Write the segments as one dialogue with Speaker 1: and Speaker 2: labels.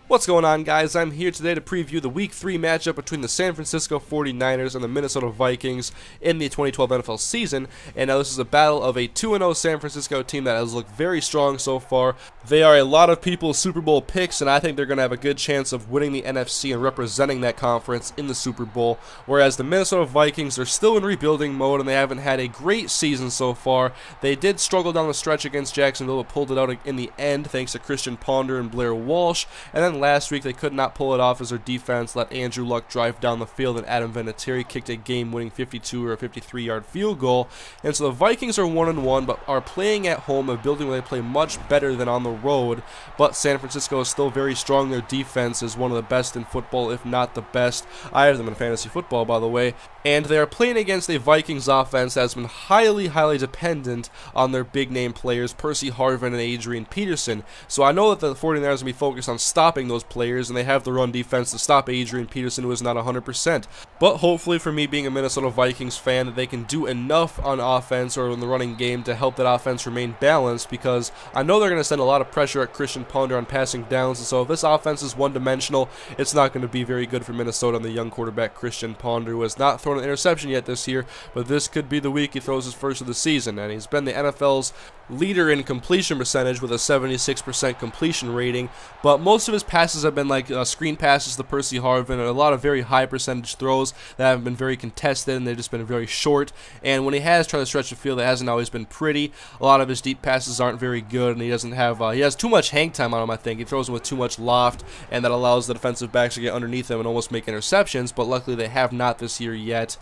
Speaker 1: What's going on, guys? I'm here today to preview the Week 3 matchup between the San Francisco 49ers and the Minnesota Vikings in the 2012 NFL season. And now this is a battle of a 2-0 San Francisco team that has looked very strong so far. They are a lot of people's Super Bowl picks, and I think they're going to have a good chance of winning the NFC and representing that conference in the Super Bowl. Whereas the Minnesota Vikings are still in rebuilding mode, and they haven't had a great season so far. They did struggle down the stretch against Jacksonville, but pulled it out in the end thanks to Christian Ponder and Blair Walsh. And then last week they could not pull it off as their defense let Andrew Luck drive down the field, and Adam Vinatieri kicked a game-winning 52 or a 53-yard field goal. And so the Vikings are 1-1, but are playing at home, a building where they play much better than on the road. But San Francisco is still very strong. Their defense is one of the best in football, if not the best. I have them in fantasy football, by the way. And they are playing against a Vikings offense that has been highly dependent on their big-name players, Percy Harvin and Adrian Peterson. So I know that the 49ers are going to be focused on stopping those players, and they have the run defense to stop Adrian Peterson, who is not 100%. But hopefully, for me being a Minnesota Vikings fan, that they can do enough on offense or in the running game to help that offense remain balanced, because I know they're going to send a lot of pressure at Christian Ponder on passing downs, and so if this offense is one-dimensional, it's not going to be very good for Minnesota and the young quarterback Christian Ponder, who has not thrown an interception yet this year, but this could be the week he throws his first of the season, and he's been the NFL's leader in completion percentage with a 76% completion rating, but most of his passes have been like screen passes to Percy Harvin, and a lot of very high percentage throws that have been very contested, and they've just been very short. And when he has tried to stretch the field, it hasn't always been pretty. A lot of his deep passes aren't very good, and he doesn't have he has too much hang time on him. I think he throws them with too much loft, and that allows the defensive backs to get underneath him and almost make interceptions, but luckily they have not this year yet.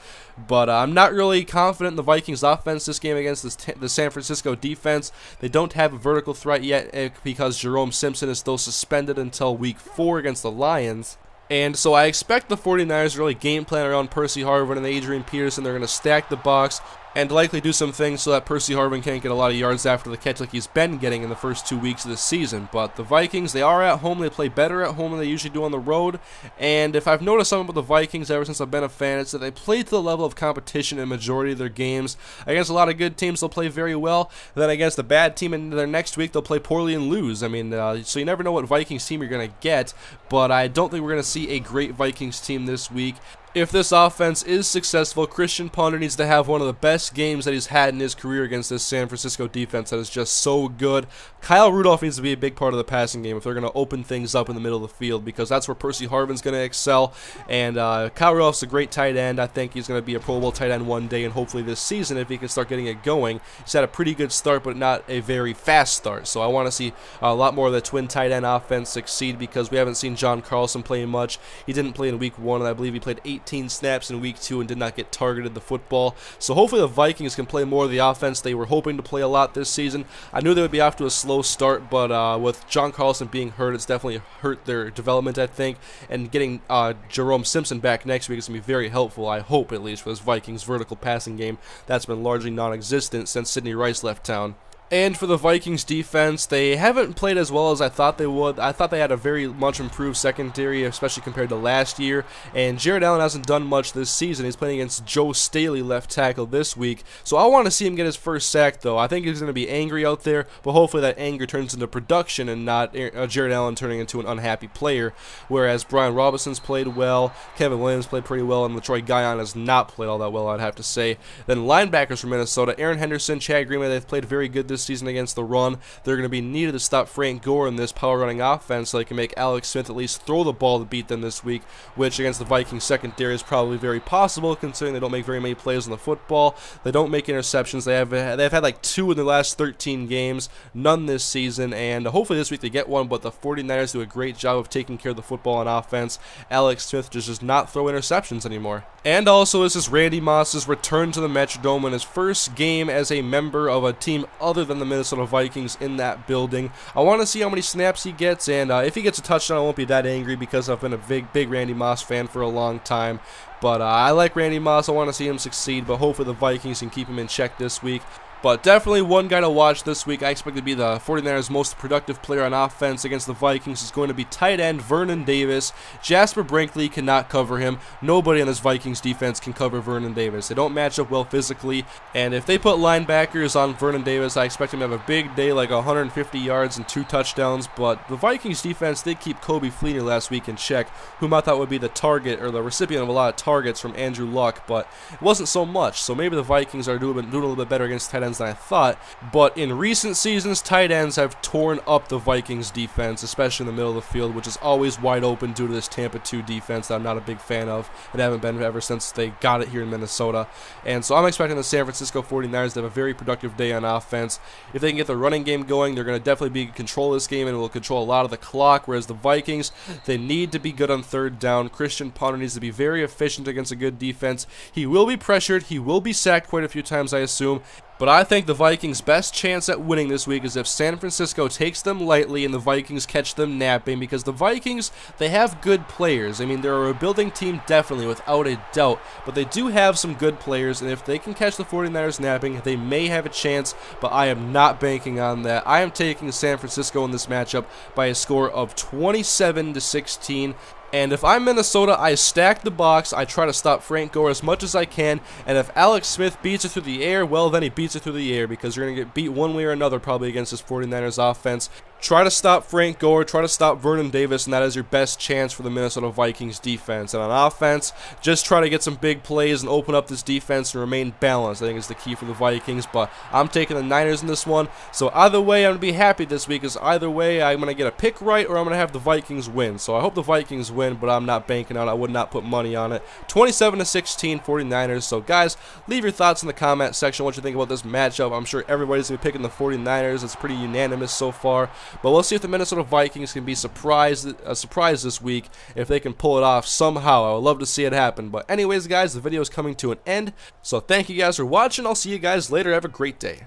Speaker 1: But I'm not really confident in the Vikings offense this game against the San Francisco defense. They don't have a vertical threat yet because Jerome Simpson is still suspended until week 4 against the Lions. And so I expect the 49ers to really game plan around Percy Harvin and Adrian Peterson. They're going to stack the box and likely do some things so that Percy Harvin can't get a lot of yards after the catch like he's been getting in the first 2 weeks of the season. But the Vikings, they are at home. They play better at home than they usually do on the road. And if I've noticed something about the Vikings ever since I've been a fan, it's that they play to the level of competition in the majority of their games. Against a lot of good teams, they'll play very well. Then against a bad team in their next week, they'll play poorly and lose. I mean, so you never know what Vikings team you're going to get. But I don't think we're going to see a great Vikings team this week. If this offense is successful, Christian Ponder needs to have one of the best games that he's had in his career against this San Francisco defense that is just so good. Kyle Rudolph needs to be a big part of the passing game if they're going to open things up in the middle of the field, because that's where Percy Harvin's going to excel. And Kyle Rudolph's a great tight end. I think he's going to be a Pro Bowl tight end one day, and hopefully this season if he can start getting it going. He's had a pretty good start, but not a very fast start. So I want to see a lot more of the twin tight end offense succeed, because we haven't seen John Carlson play much. He didn't play in week 1, and I believe he played 18 snaps in week 2 and did not get targeted the football. So hopefully the Vikings can play more of the offense they were hoping to play a lot this season. I knew they would be off to a slow start, but with John Carlson being hurt, it's definitely hurt their development, I think. And getting Jerome Simpson back next week is going to be very helpful, I hope, at least, for this Vikings vertical passing game that's been largely non-existent since Sidney Rice left town. And for the Vikings defense, they haven't played as well as I thought they would. I thought they had a very much improved secondary, especially compared to last year. And Jared Allen hasn't done much this season. He's playing against Joe Staley, left tackle, this week. So I want to see him get his first sack, though. I think he's going to be angry out there, but hopefully that anger turns into production and not Jared Allen turning into an unhappy player. Whereas Brian Robinson's played well, Kevin Williams played pretty well, and LaTroy Guion has not played all that well, I'd have to say. Then linebackers for Minnesota, Aaron Henderson, Chad Greenway, they've played very good this season against the run. They're going to be needed to stop Frank Gore in this power running offense so they can make Alex Smith at least throw the ball to beat them this week, which against the Vikings secondary is probably very possible, considering they don't make very many plays on the football. They don't make interceptions. They've had like 2 in the last 13 games, none this season, and hopefully this week they get one, but the 49ers do a great job of taking care of the football on offense. Alex Smith just does not throw interceptions anymore. And also, this is Randy Moss's return to the Metrodome in his first game as a member of a team other than the Minnesota Vikings in that building. I want to see how many snaps he gets, and if he gets a touchdown, I won't be that angry, because I've been a big Randy Moss fan for a long time. But I like Randy Moss. I want to see him succeed, but hopefully the Vikings can keep him in check this week. But definitely one guy to watch this week. I expect to be the 49ers' most productive player on offense against the Vikings is going to be tight end Vernon Davis. Jasper Brinkley cannot cover him. Nobody on this Vikings defense can cover Vernon Davis. They don't match up well physically, and if they put linebackers on Vernon Davis, I expect him to have a big day, like 150 yards and 2 touchdowns. But the Vikings defense did keep Kobe Fleener last week in check, whom I thought would be the target or the recipient of a lot of targets from Andrew Luck, but it wasn't so much. So maybe the Vikings are doing a little bit better against tight ends than I thought. But in recent seasons, tight ends have torn up the Vikings defense, especially in the middle of the field, which is always wide open due to this Tampa 2 defense that I'm not a big fan of and haven't been ever since they got it here in Minnesota. And so I'm expecting the San Francisco 49ers to have a very productive day on offense. If they can get the running game going, they're going to definitely be in control of this game and will control a lot of the clock, whereas the Vikings, they need to be good on third down. Christian Ponder needs to be very efficient against a good defense. He will be pressured. He will be sacked quite a few times, I assume. But I think the Vikings' best chance at winning this week is if San Francisco takes them lightly and the Vikings catch them napping, because the Vikings, they have good players. I mean, they're a rebuilding team, definitely, without a doubt, but they do have some good players, and if they can catch the 49ers napping, they may have a chance, but I am not banking on that. I am taking San Francisco in this matchup by a score of 27-16. And if I'm Minnesota, I stack the box, I try to stop Frank Gore as much as I can, and if Alex Smith beats it through the air, well, then he beats it through the air, because you're going to get beat one way or another probably against this 49ers offense. Try to stop Frank Gore, try to stop Vernon Davis, and that is your best chance for the Minnesota Vikings defense. And on offense, just try to get some big plays and open up this defense and remain balanced, I think is the key for the Vikings. But I'm taking the Niners in this one, so either way, I'm going to be happy this week, because either way, I'm going to get a pick right or I'm going to have the Vikings win. So I hope the Vikings win, but I'm not banking on it. I would not put money on it. 27-16 49ers. So guys, leave your thoughts in the comment section what you think about this matchup. I'm sure everybody's going to be picking the 49ers. It's pretty unanimous so far. But we'll see if the Minnesota Vikings can be a surprise this week, if they can pull it off somehow. I would love to see it happen. But anyways, guys, the video is coming to an end. So thank you guys for watching. I'll see you guys later. Have a great day.